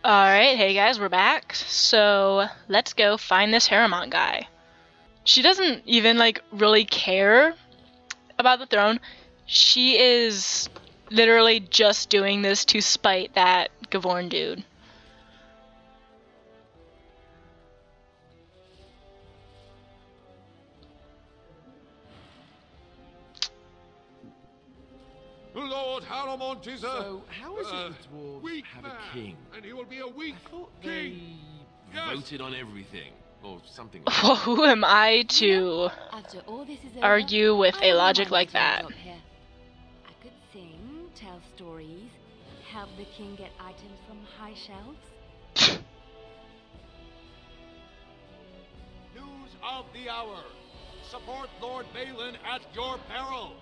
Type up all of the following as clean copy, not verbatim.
Alright, hey guys, we're back. So, let's go find this Haremont guy. She doesn't even, really care about the throne. She is literally just doing this to spite that Gavorn dude. Lord Haremont is a... So, how is it the dwarves have a king? And he will be a weak I thought king. they voted on everything, or something like Well, that. who am I to After all this is argue with over, a I logic wouldn't like mind that? a job here. I could sing, tell stories, help the king get items from high shelves. News of the hour. Support Lord Balin at your peril.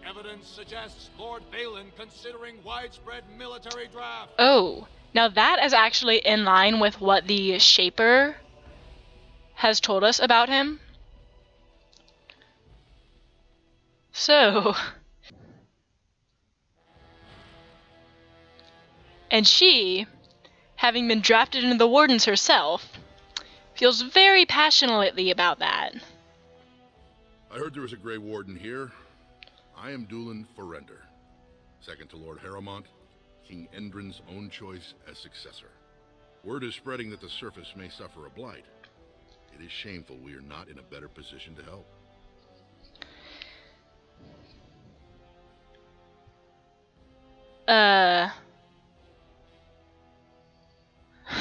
Evidence suggests Lord Balin considering widespread military draft. Oh, now that is actually in line with what the Shaper has told us about him. So... And she, having been drafted into the Wardens herself, feels very passionately about that. I heard there was a Grey Warden here. I am Dulin Forrender, second to Lord Haremont, King Endrin's own choice as successor. Word is spreading that the surface may suffer a blight. It is shameful we are not in a better position to help.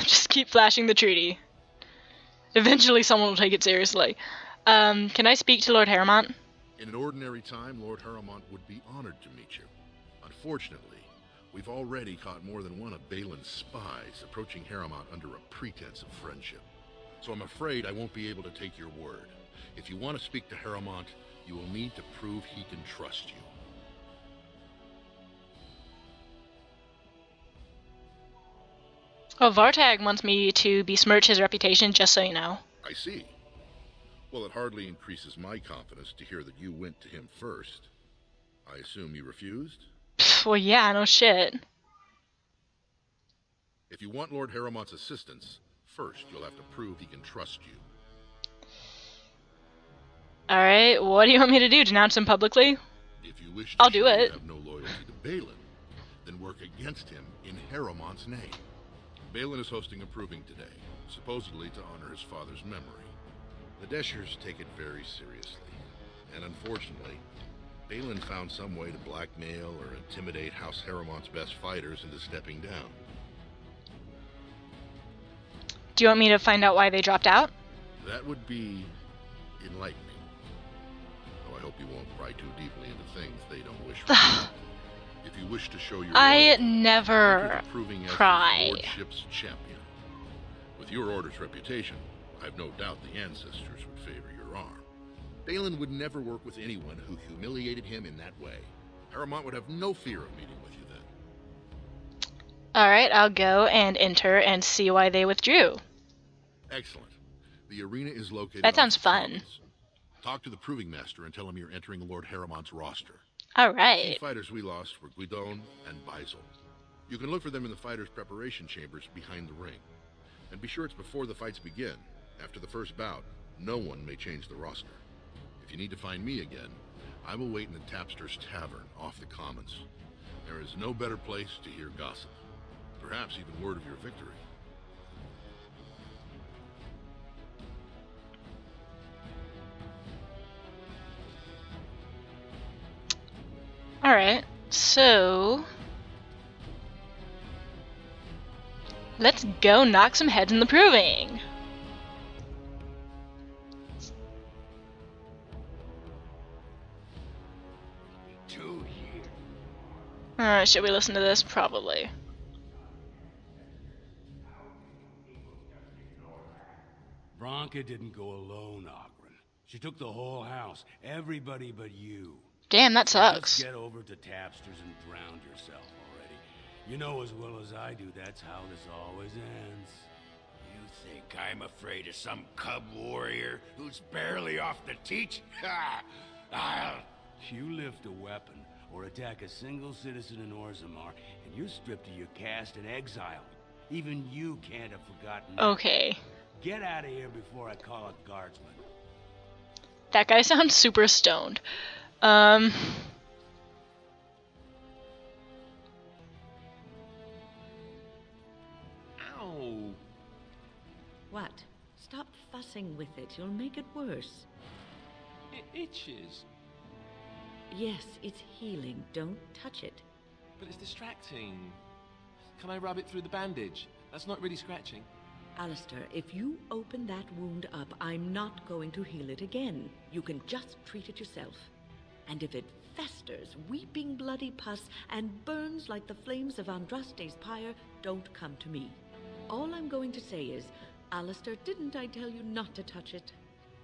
Just keep flashing the treaty. Eventually someone will take it seriously. Can I speak to Lord Haremont? In an ordinary time, Lord Haremont would be honored to meet you. Unfortunately, we've already caught more than one of Balin's spies approaching Haremont under a pretense of friendship. So I'm afraid I won't be able to take your word. If you want to speak to Haremont, you will need to prove he can trust you. Well, Vartag wants me to besmirch his reputation, just so you know. I see. Well, it hardly increases my confidence to hear that you went to him first. I assume you refused? Pff, well, yeah, no shit. If you want Lord Haremont's assistance, first you'll have to prove he can trust you. Alright, what do you want me to do? Denounce him publicly? If you wish I'll to do show it. you have no loyalty to Balin, then work against him in Haremont's name. Balin is hosting a proving today, supposedly to honor his father's memory. The Deshers take it very seriously, and unfortunately, Balin found some way to blackmail or intimidate House Haremont's best fighters into stepping down. Do you want me to find out why they dropped out? That would be enlightening. Though I hope you won't pry too deeply into things they don't wish for. If you wish to show your I loyalty, never enter the proving as pry. his lordship's champion. With your order's reputation, I've no doubt the ancestors would favor your arm. Balin would never work with anyone who humiliated him in that way. Haremont would have no fear of meeting with you then. Alright, I'll go and enter and see why they withdrew. Excellent. The arena is located That sounds off the fun. Commons. Talk to the proving master and tell him you're entering Lord Haremont's roster. Alright. The fighters we lost were Guidon and Baisel. You can look for them in the fighters' preparation chambers behind the ring. And be sure it's before the fights begin. After the first bout, no one may change the roster. If you need to find me again, I will wait in the Tapster's Tavern off the Commons. There is no better place to hear gossip. Perhaps even word of your victory. Alright, so... let's go knock some heads in the proving! Alright, should we listen to this? Probably. Bronca didn't go alone, Ogren. She took the whole house, everybody but you. Damn, that So sucks. just get over to Tapster's and drown yourself already. You know as well as I do that's how this always ends. You think I'm afraid of some cub warrior who's barely off the teat? Ha! You lift a weapon or attack a single citizen in Orzammar, and you're stripped of your caste and exiled. Even you can't have forgotten that. Okay. Get out of here before I call a guardsman. That guy sounds super stoned. Ow. What? Stop fussing with it. You'll make it worse. It itches. Yes, it's healing. Don't touch it. But it's distracting. Can I rub it through the bandage? That's not really scratching. Alistair, if you open that wound up, I'm not going to heal it again. You can just treat it yourself. And if it festers, weeping bloody pus, and burns like the flames of Andraste's pyre, don't come to me. All I'm going to say is, Alistair, didn't I tell you not to touch it?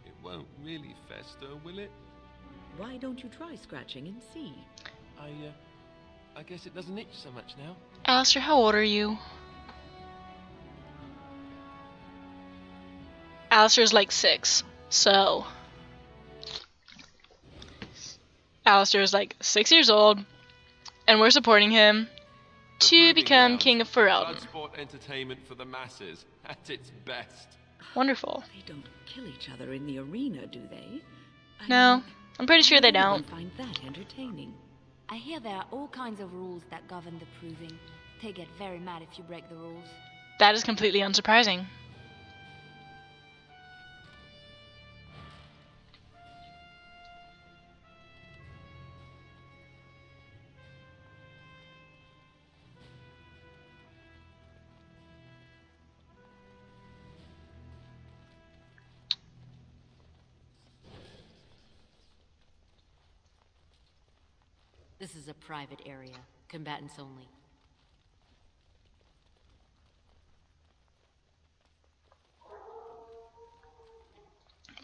It won't really fester, will it? Why don't you try scratching and see? I guess it doesn't itch so much now. Alistair, how old are you? Alistair's like 6, so... Alistair's like 6 years old, and we're supporting him to become King of Ferelden. Bloodsport entertainment for the masses, at its best. Wonderful. They don't kill each other in the arena, do they? No, I'm pretty sure they I don't. find that entertaining. I hear there are all kinds of rules that govern the proving. They get very mad if you break the rules. That is completely unsurprising. This is a private area. Combatants only.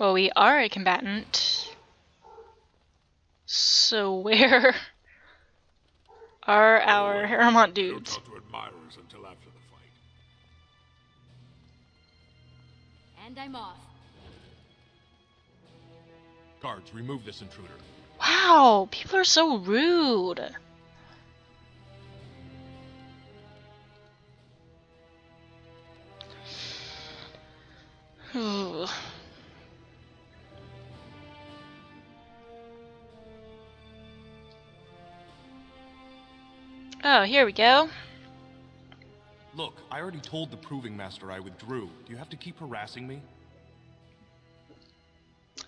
Well, we are a combatant. So where are our Harrowmont dudes? Don't talk to admirers until after the fight. And I'm off. Guards, remove this intruder. Wow, people are so rude. Ooh. Oh, here we go. Look, I already told the Proving Master I withdrew. Do you have to keep harassing me?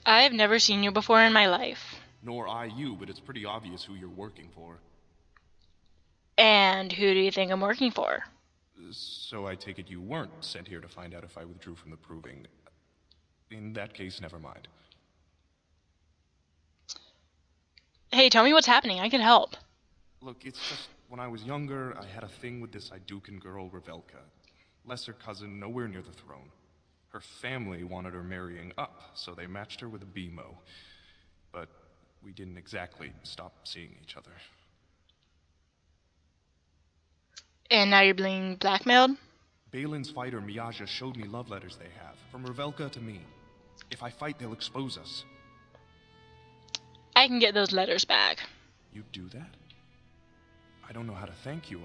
I've never seen you before in my life. Nor I you, but it's pretty obvious who you're working for. And who do you think I'm working for? So I take it you weren't sent here to find out if I withdrew from the Proving. In that case, never mind. Hey, tell me what's happening. I can help. Look, it's just, when I was younger, I had a thing with this Idukan girl, Revelka. Lesser cousin, nowhere near the throne. Her family wanted her marrying up, so they matched her with a BMO. But we didn't exactly stop seeing each other. And now you're being blackmailed? Balin's fighter, Miaja, showed me love letters they have, from Revelka to me. If I fight, they'll expose us. I can get those letters back. You'd do that? I don't know how to thank you.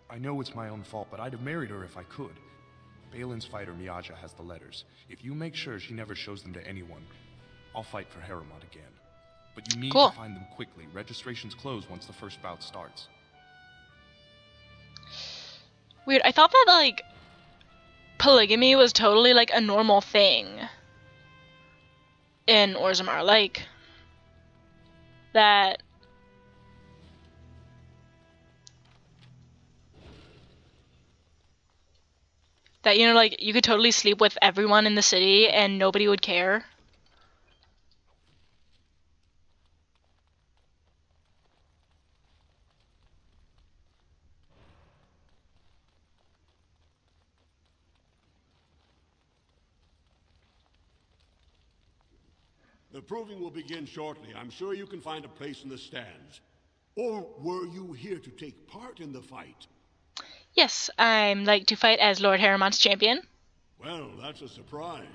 I know it's my own fault, but I'd have married her if I could. Balin's fighter, Miaja, has the letters. If you make sure she never shows them to anyone, I'll fight for Harrowmont again. But you need to find them quickly. Registrations close once the first bout starts. Weird. I thought that, like, polygamy was totally, like, a normal thing in Orzammar. Like, that... That, you know, like, you could totally sleep with everyone in the city and nobody would care. The proving will begin shortly. I'm sure you can find a place in the stands. Or were you here to take part in the fight? Yes, I'm like to fight as Lord Harrowmont's champion. Well, that's a surprise.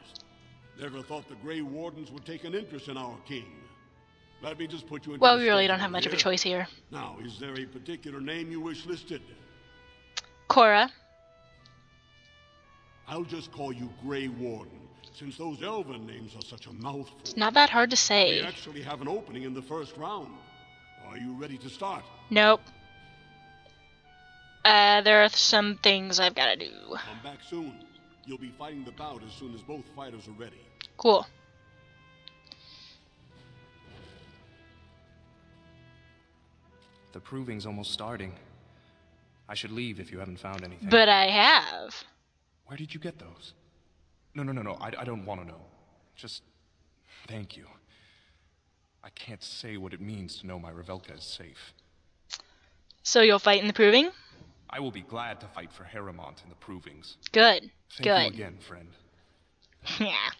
Never thought the Grey Wardens would take an interest in our king. Let me just put you in. Well, we really don't have much of a choice here. Now, is there a particular name you wish listed? Cora. I'll just call you Grey Warden, since those elven names are such a mouthful. It's not that hard to We say. actually have an opening in the first round. Are you ready to start? Nope. There are some things I've got to do. Come back soon. You'll be fighting the bout as soon as both fighters are ready. Cool. The proving's almost starting. I should leave if you haven't found anything. But I have. Where did you get those? No. I don't want to know. Just thank you. I can't say what it means to know my Revelka is safe. So you'll fight in the proving? I will be glad to fight for Harrimont in the provings. Good. Thank Good. you again, friend. Yeah.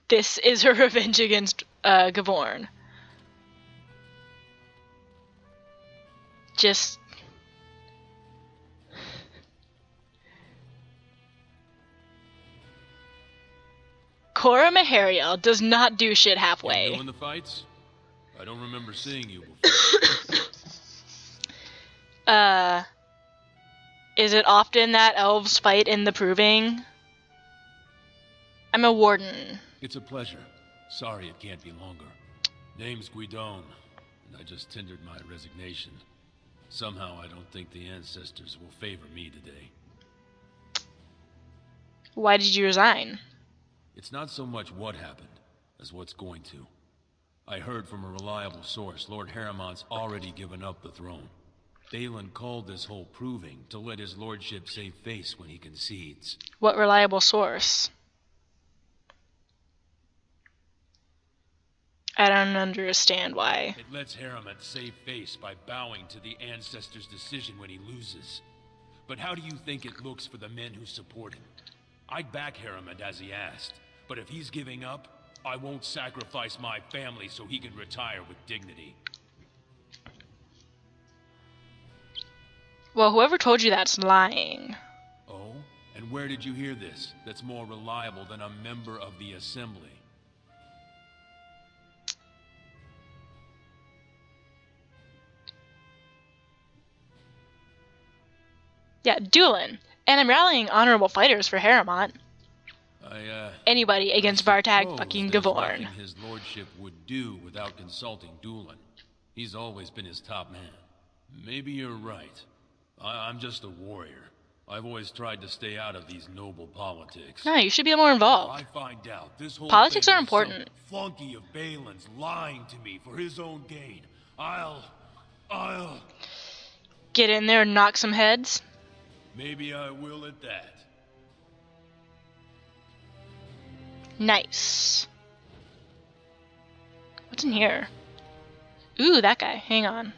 This is her revenge against Gavorn. Just... Cora Mahariel does not do shit halfway. You know in the fights? I don't remember seeing you before. Is it often that elves fight in the proving? I'm a warden. It's a pleasure. Sorry it can't be longer. Name's Guidon, and I just tendered my resignation. Somehow I don't think the ancestors will favor me today. Why did you resign? It's not so much what happened, as what's going to. I heard from a reliable source Lord Harrimon's already given up the throne. Balin called this whole proving to let his lordship save face when he concedes. What reliable source? I don't understand why. It lets Harriman save face by bowing to the ancestors' decision when he loses. But how do you think it looks for the men who support him? I'd back Harriman as he asked, but if he's giving up, I won't sacrifice my family so he can retire with dignity. Well, whoever told you that's lying. Oh? And where did you hear this that's more reliable than a member of the Assembly? Yeah, dueling. And I'm rallying honorable fighters for Harrimont. Anybody against Vartag fucking Gavorn. His lordship would do without consulting Doolin. He's always been his top man. Maybe you're right. I'm just a warrior. I've always tried to stay out of these noble politics. No, you should be more involved. I find out this whole Politics thing are was important. some flunky of Balin's lying to me for his own gain. I'll... Get in there and knock some heads. Maybe I will at that. Nice. What's in here? Ooh, that guy. Hang on.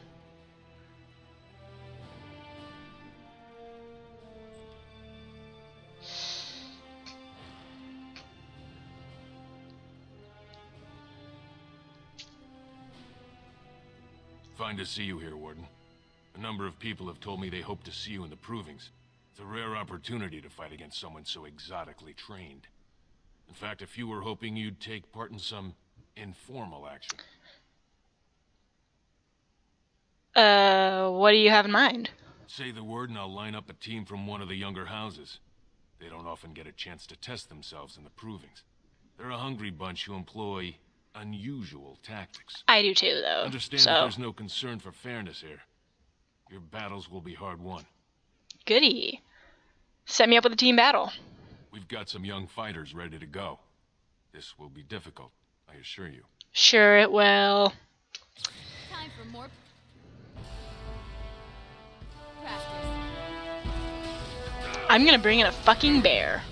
Fine to see you here, Warden. A number of people have told me they hope to see you in the provings. It's a rare opportunity to fight against someone so exotically trained. In fact, a few were hoping you'd take part in some informal action. What do you have in mind? Say the word and I'll line up a team from one of the younger houses. They don't often get a chance to test themselves in the provings. They're a hungry bunch who employ unusual tactics. I do too, though. Understand that there's no concern for fairness here. Your battles will be hard won. Goody. Set me up with a team battle. We've got some young fighters ready to go. This will be difficult, I assure you. Sure it will. Time for more practice. I'm gonna bring in a fucking bear.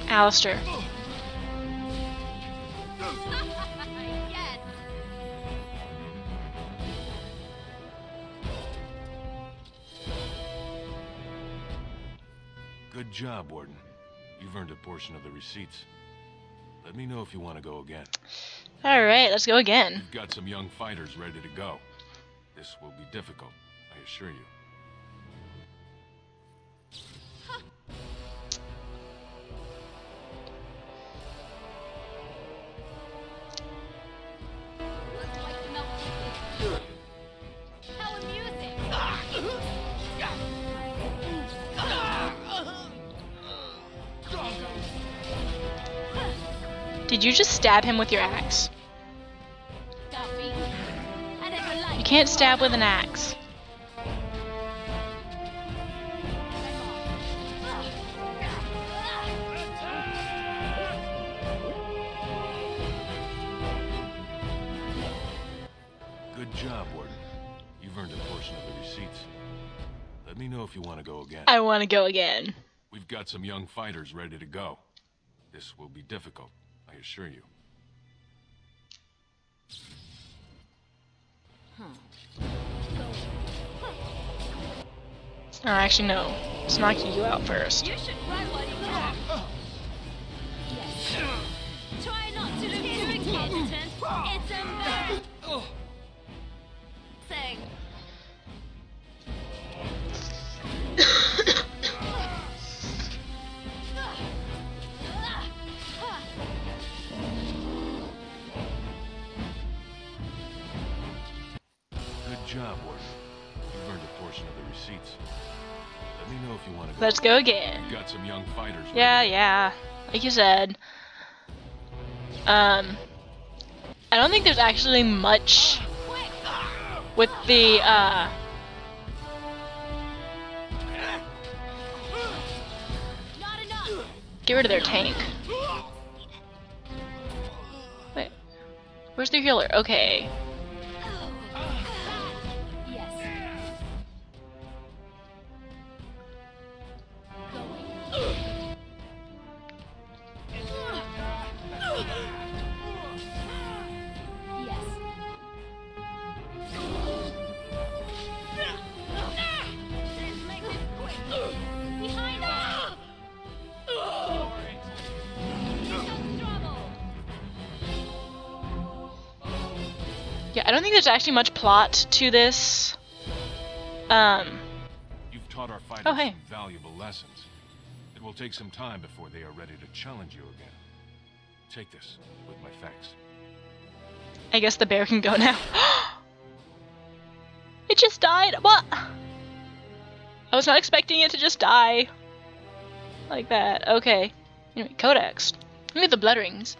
Alistair. Yes. Good job, Warden. You've earned a portion of the receipts. Let me know if you want to go again. Alright, let's go again. We've got some young fighters ready to go. This will be difficult, I assure you. How amusing! Did you just stab him with your axe? You can't stab with an axe. Good job, Warden. You've earned a portion of the receipts. Let me know if you want to go again. I want to go again. We've got some young fighters ready to go. This will be difficult, I assure you. Oh, actually, no. Let's knock you out first. You should run while you can. Yes. Try not to look too hesitant. It's embarrassing. Good job, Warden. You've earned a portion of the receipts. Let me know if you want to go. Let's go again. We've got some young fighters. Yeah. Like you said. I don't think there's actually much with the, get rid of their tank. Wait. Where's their healer? Okay. Yeah, I don't think there's actually much plot to this. You've taught our fighters some valuable lessons. It will take some time before they are ready to challenge you again. Take this with my thanks. I guess the bear can go now. It just died. What? I was not expecting it to just die like that. Okay. Anyway, Codex. Look at the blood rings.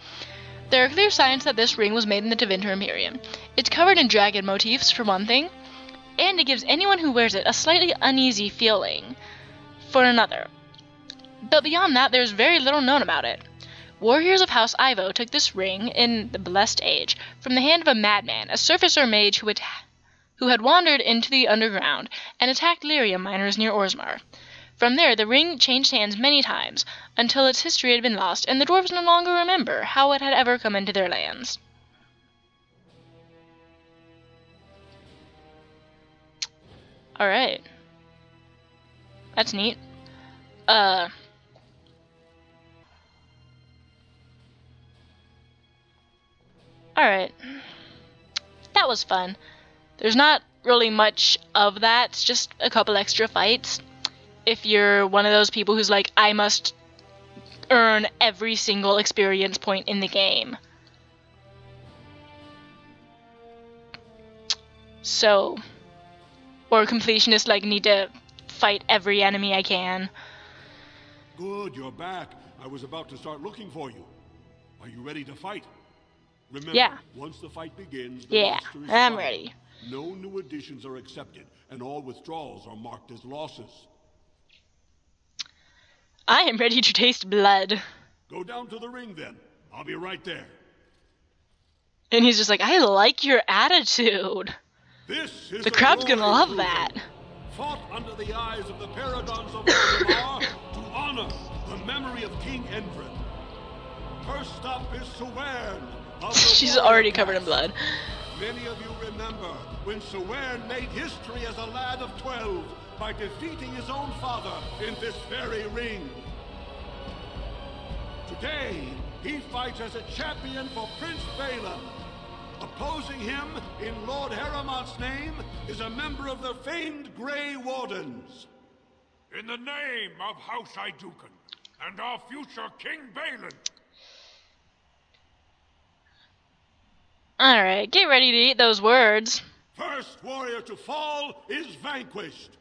There are clear signs that this ring was made in the Tevinter Imperium. It's covered in dragon motifs, for one thing, and it gives anyone who wears it a slightly uneasy feeling, for another. But beyond that, there's very little known about it. Warriors of House Ivo took this ring in the Blessed Age from the hand of a madman, a surfacer mage who had wandered into the underground and attacked lyrium miners near Orzammar. From there, the ring changed hands many times, until its history had been lost, and the dwarves no longer remember how it had ever come into their lands. Alright. That's neat. Alright. That was fun. There's not really much of that, it's just a couple extra fights. If you're one of those people who's like, I must earn every single experience point in the game. So, or completionists like need to fight every enemy I can. Good, you're back. I was about to start looking for you. Are you ready to fight? Remember, once the fight begins, the roster is I'm final. ready. No new additions are accepted, and all withdrawals are marked as losses. I am ready to taste blood. Go down to the ring then. I'll be right there. And he's just like, I like your attitude. This is the crowd's gonna love that. Fought under the eyes of the paragons of Orzammar to honor the memory of King Endred. First up is Sewern. She's already covered in blood. Many of you remember when Sewern made history as a lad of 12 by defeating his own father in this very ring. Today, he fights as a champion for Prince Balin. Opposing him, in Lord Heramont's name, is a member of the famed Grey Wardens. In the name of House Iduken and our future King Balin. Alright, get ready to eat those words. First warrior to fall is vanquished.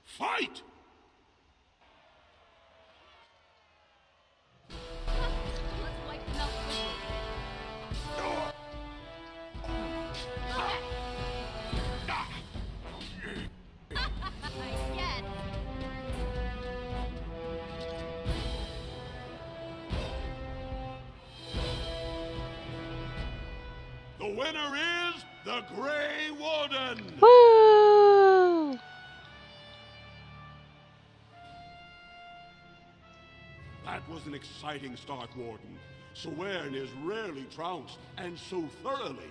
Fight! The winner is the Grey Warden! Woo! That was an exciting start, Warden. Swearn is rarely trounced, and so thoroughly.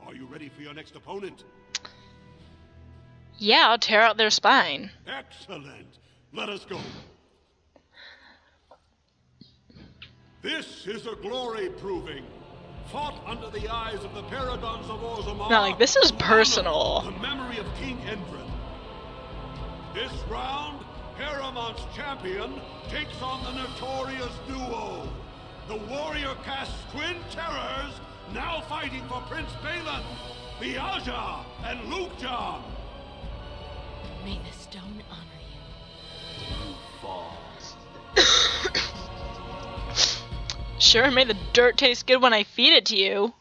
Are you ready for your next opponent? Yeah, I'll tear out their spine. Excellent. Let us go. This is a glory proving. Fought under the eyes of the Paragons of Orzammar. Not like this is personal. The memory of King Endrin. This round, Heramont's champion takes on the notorious duo. The warrior caste twin terrors now fighting for Prince Balin, Miaja and Lukja. May the stone honor you. You fall. Sure, made the dirt taste good when I feed it to you.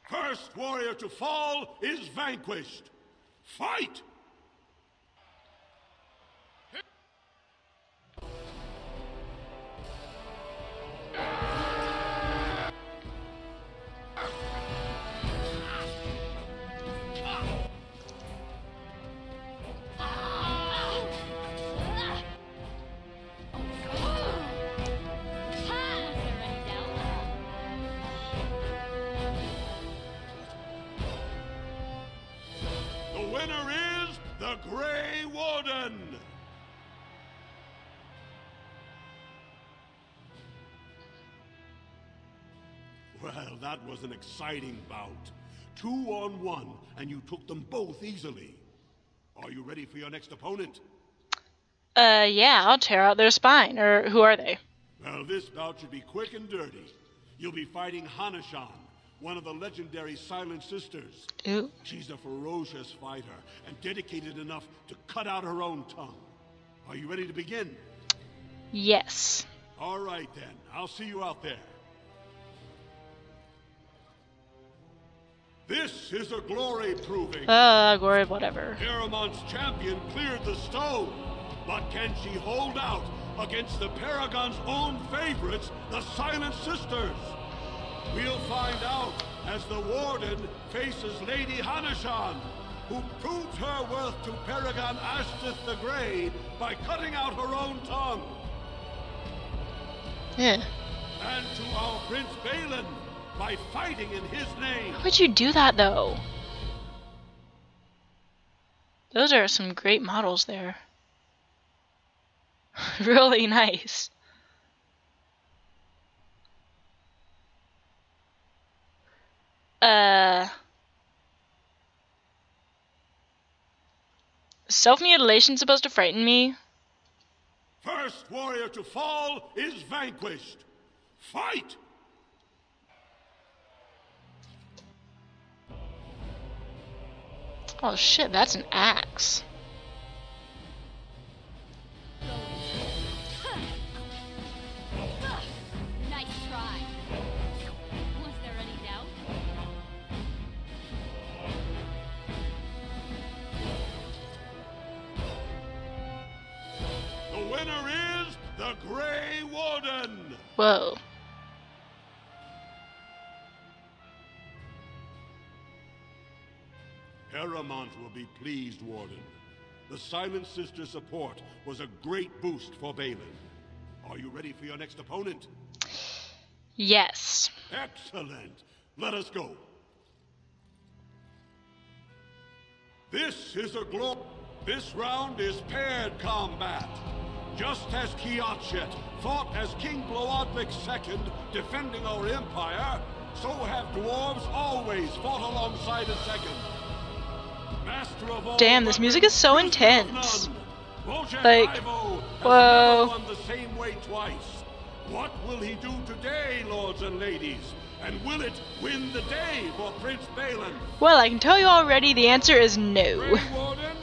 First warrior to fall is vanquished. Fight! The Grey Warden! Well, that was an exciting bout. 2-on-1, and you took them both easily. Are you ready for your next opponent? Yeah, I'll tear out their spine. Or who are they? Well, this bout should be quick and dirty. You'll be fighting Hanashan, one of the legendary Silent Sisters. Ooh. She's a ferocious fighter and dedicated enough to cut out her own tongue. Are you ready to begin? Yes. All right, then. I'll see you out there. This is a glory proving. Glory, whatever. Heramont's champion cleared the stone, but can she hold out against the Paragon's own favorites, the Silent Sisters? We'll find out as the Warden faces Lady Hanashan, who proved her worth to Paragon Ashtith the Grey by cutting out her own tongue. Yeah. And to our Prince Balin by fighting in his name. How would you do that, though? Those are some great models there. Really nice. Self-mutilation supposed to frighten me? First warrior to fall is vanquished. Fight! Oh shit, that's an axe. Nice try. Was there any doubt? The winner is the Grey Warden! Whoa. Heramont will be pleased, Warden. The Silent Sister support was a great boost for Balin. Are you ready for your next opponent? Yes. Excellent. Let us go. This is a This round is paired combat. Just as Kiatchet fought as King Bloodwick II, defending our empire, so have dwarves always fought alongside a second. Master of all Damn, this music is so intense. Like, Ivo has whoa. never won the same way twice. What will he do today, lords and ladies? And will it win the day for Prince Balin? Well, I can tell you already, the answer is no. Grey Warden,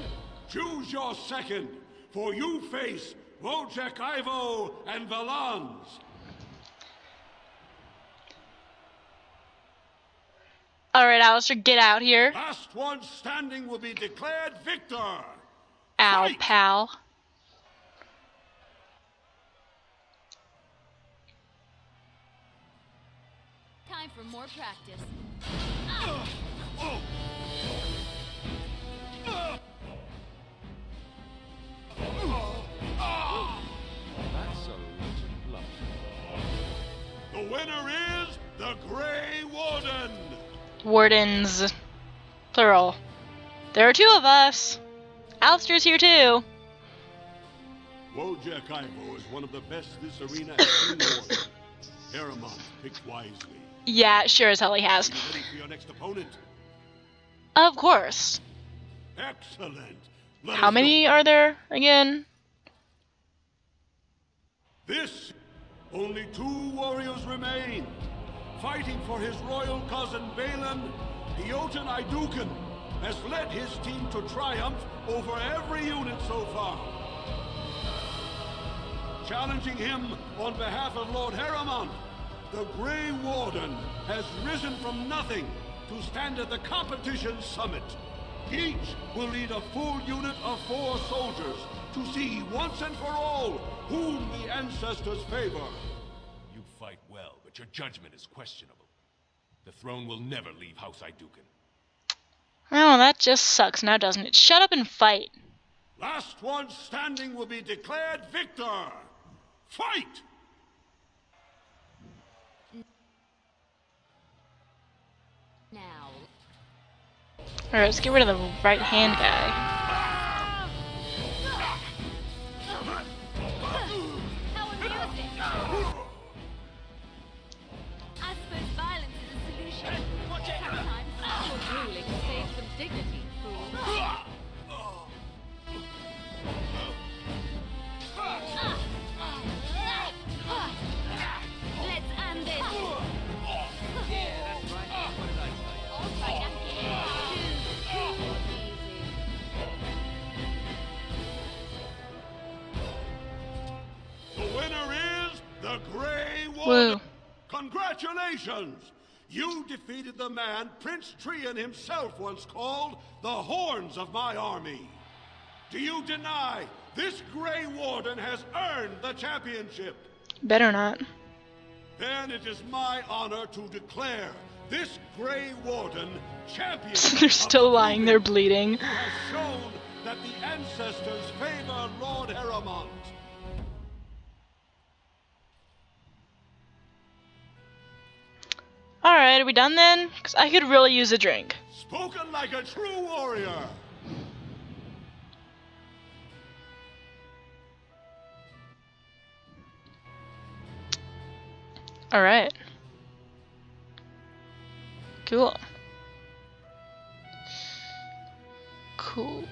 choose your second, for you face Wojciech Ivo and Valans. Alright, Alistair, get out here. Last one standing will be declared victor. Ow, Fight! pal. Time for more practice. That's a lot of blood. The winner is the Grey Warden. Wardens. Plural. There are 2 of us. Alistair's here too. Wojciech Ivo is one of the best this arena has seen warden. Heremont picked wisely. Yeah, sure as hell he has. Are you ready for your next opponent? Of course. Excellent. Let How us many go. are there again? This, only 2 warriors remain. Fighting for his royal cousin Balin, the Jotun Iduken has led his team to triumph over every unit so far. Challenging him on behalf of Lord Heremont, the Grey Warden has risen from nothing to stand at the competition summit. Each will lead a full unit of 4 soldiers to see once and for all whom the ancestors favor. You fight well, but your judgment is questionable. The throne will never leave House Iduken. Oh, that just sucks now, doesn't it? Shut up and fight. Last one standing will be declared victor. Fight! Now. Alright, let's get rid of the right hand guy. How amusing! I suppose violence is a solution. Sometimes you're ruling to save some dignity, fool. Let's end this. All right, I'm The winner is the Grey Warden. Whoa. Congratulations! You defeated the man Prince Trian himself once called the Horns of my army. Do you deny this Grey Warden has earned the championship? Better not. Then it is my honor to declare this Grey Warden champion. They're still of lying there Eden, bleeding. who has shown that the ancestors favor Lord Heremont. Alright, are we done then? Because I could really use a drink. Spoken like a true warrior. Alright. Cool. Cool.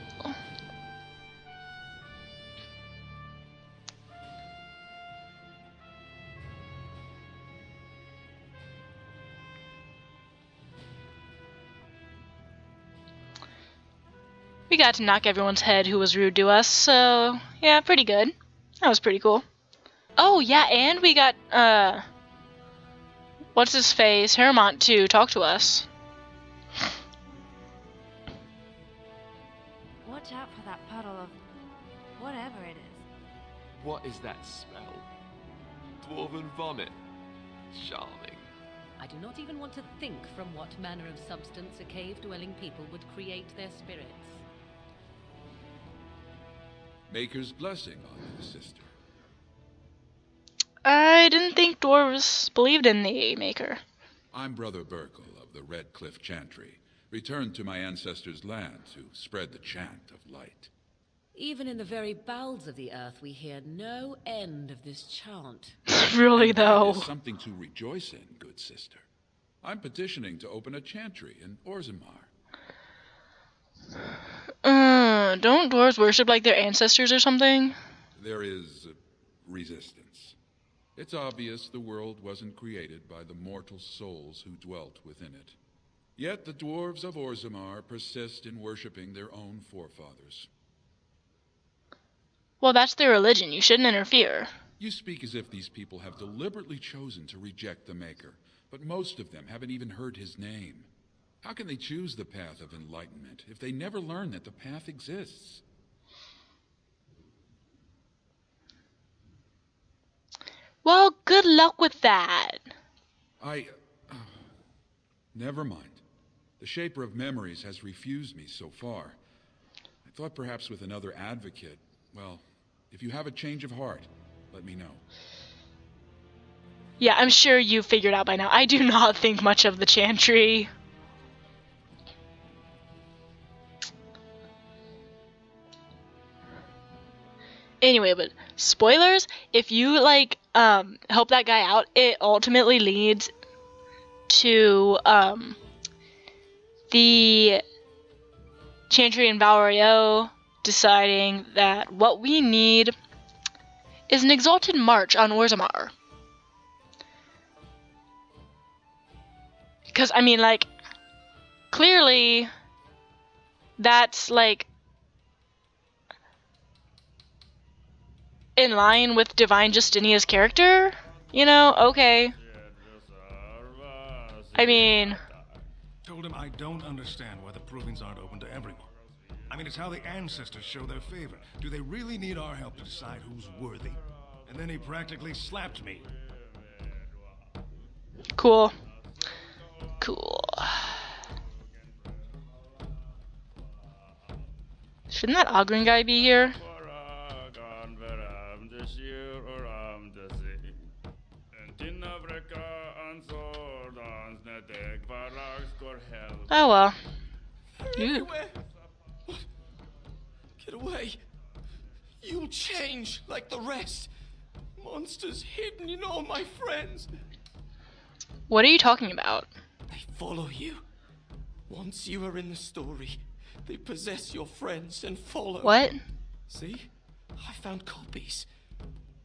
We got to knock everyone's head who was rude to us, so yeah, pretty good. That was pretty cool. Oh yeah, and we got what's his face, Heremont, to talk to us. Watch out for that puddle of whatever it is. What is that smell? Dwarven vomit. Charming. I do not even want to think from what manner of substance a cave-dwelling people would create their spirits. Maker's blessing on you, sister. I didn't think dwarves believed in the Maker. I'm Brother Burkle of the Red Cliff Chantry, returned to my ancestors' land to spread the chant of light. Even in the very bowels of the earth, we hear no end of this chant. Really, though. That is something to rejoice in, good sister. I'm petitioning to open a chantry in Orzammar. Don't dwarves worship like their ancestors or something? There is resistance. It's obvious the world wasn't created by the mortal souls who dwelt within it. Yet the dwarves of Orzammar persist in worshipping their own forefathers. Well, that's their religion. You shouldn't interfere. You speak as if these people have deliberately chosen to reject the Maker, but most of them haven't even heard his name. How can they choose the path of enlightenment if they never learn that the path exists? Well, good luck with that. Never mind. The Shaper of Memories has refused me so far. I thought perhaps with another advocate. Well, if you have a change of heart, let me know. Yeah, I'm sure you figured out by now. I do not think much of the Chantry. Anyway, but spoilers, if you, like, help that guy out, it ultimately leads to, the Chantry and Valrio deciding that what we need is an exalted march on Orzammar. Because, I mean, like, clearly, that's, like, in line with Divine Justinia's character, you know? Okay. I mean... Told him I don't understand why the provings aren't open to everyone. I mean, it's how the ancestors show their favor. Do they really need our help to decide who's worthy? And then he practically slapped me. Cool. Cool. Shouldn't that Ogren guy be here? Oh well. Get away. You'll change like the rest. Monsters hidden in all my friends. What are you talking about? They follow you. Once you are in the story, they possess your friends and follow. What? See? I found copies.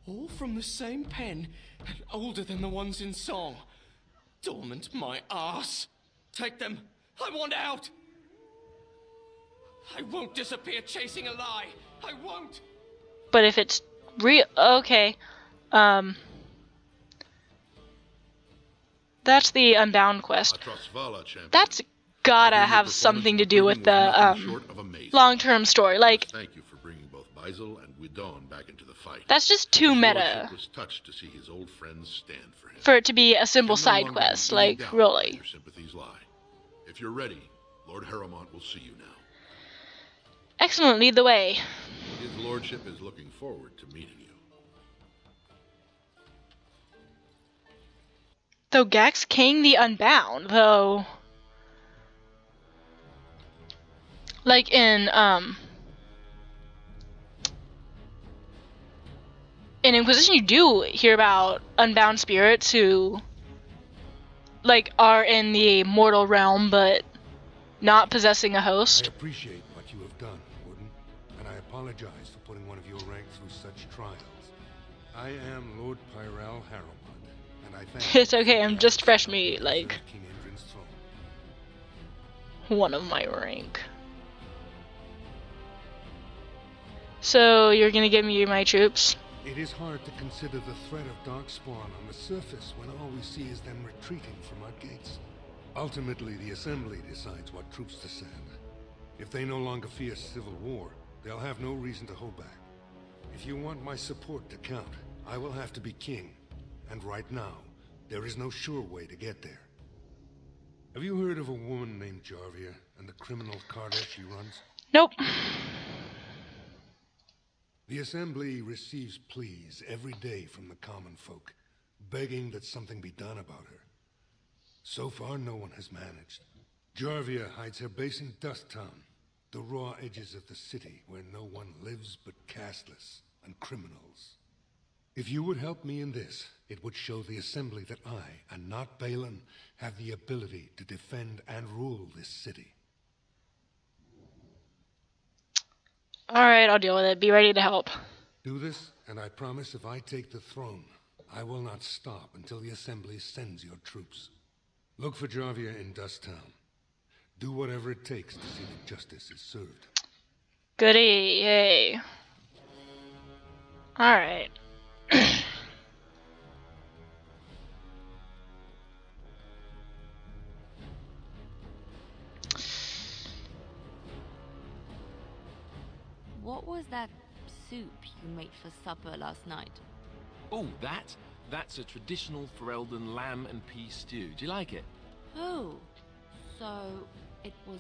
All from the same pen and older than the ones in song. Dormant my ass. Take them. I want out. I won't disappear chasing a lie. I won't. But if it's real, okay. That's the Unbound quest. That's gotta have something to do with the long-term story. Like, thank you for bringing both Baisel and Guidon back into the fight. That's just too meta. Was touched to see his old friends stand for him. For it to be a simple side quest, like, really. Your sympathies lie. If you're ready, Lord Harrowmont will see you now. Excellent, lead the way. His lordship is looking forward to meeting you. Though Gax King the Unbound, though... Like in Inquisition, you do hear about unbound spirits who, like, are in the mortal realm, but not possessing a host. I appreciate what you have done, Warden, and I apologize for putting one of your rank through such trials. I am Lord Pyrell Harrowmont, and I thank It's okay, I'm just fresh meat, like, King Indrin's throne. one of my rank. So, you're gonna give me my troops? It is hard to consider the threat of Darkspawn on the surface when all we see is them retreating from our gates. Ultimately, the Assembly decides what troops to send. If they no longer fear civil war, they'll have no reason to hold back. If you want my support to count, I will have to be king. And right now, there is no sure way to get there. Have you heard of a woman named Jarvia and the criminal carter she runs? Nope. The Assembly receives pleas every day from the common folk, begging that something be done about her. So far, no one has managed. Jarvia hides her base in Dust Town, the raw edges of the city where no one lives but castless and criminals. If you would help me in this, it would show the Assembly that I, and not Balin, have the ability to defend and rule this city. Alright, I'll deal with it. Be ready to help. Do this, and I promise if I take the throne, I will not stop until the Assembly sends your troops. Look for Jarvia in Dust Town. Do whatever it takes to see that justice is served. Goody, yay. Alright. What was that soup you made for supper last night? Oh, that's a traditional Ferelden lamb and pea stew. Do you like it? Oh, so it was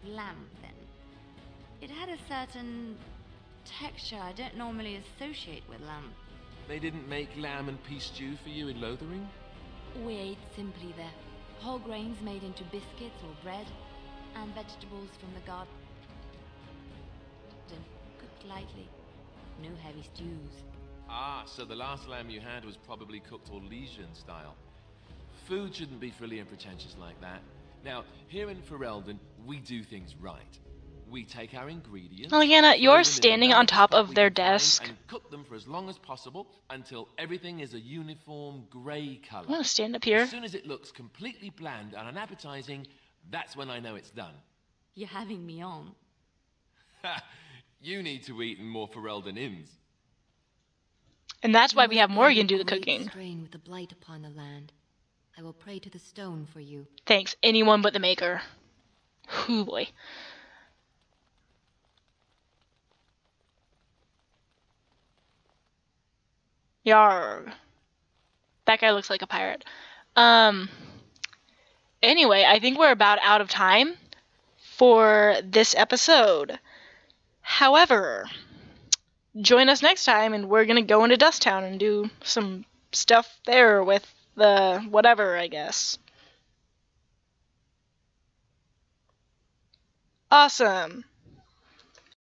lamb then. It had a certain texture I don't normally associate with lamb. They didn't make lamb and pea stew for you in Lothering? We ate simply there. Whole grains made into biscuits or bread, and vegetables from the garden, cooked lightly. No heavy stews. Ah, so the last lamb you had was probably cooked Orlesian style. Food shouldn't be frilly and pretentious like that. Now, here in Ferelden, we do things right. We take our ingredients... Lyanna, you're standing on top of their desk. ...and cook them for as long as possible until everything is a uniform grey colour. I'm gonna stand up here. As soon as it looks completely bland and unappetizing, that's when I know it's done. You're having me on. Ha! You need to eat in more Ferelden inns. And that's why we have Morgan do the cooking. Strain with the blight upon the land. I will pray to the stone for you. Thanks, anyone but the Maker. Hoo boy. Yarg. That guy looks like a pirate. Anyway, I think we're about out of time for this episode. However, join us next time and we're gonna go into Dust Town and do some stuff there with the whatever, I guess. Awesome.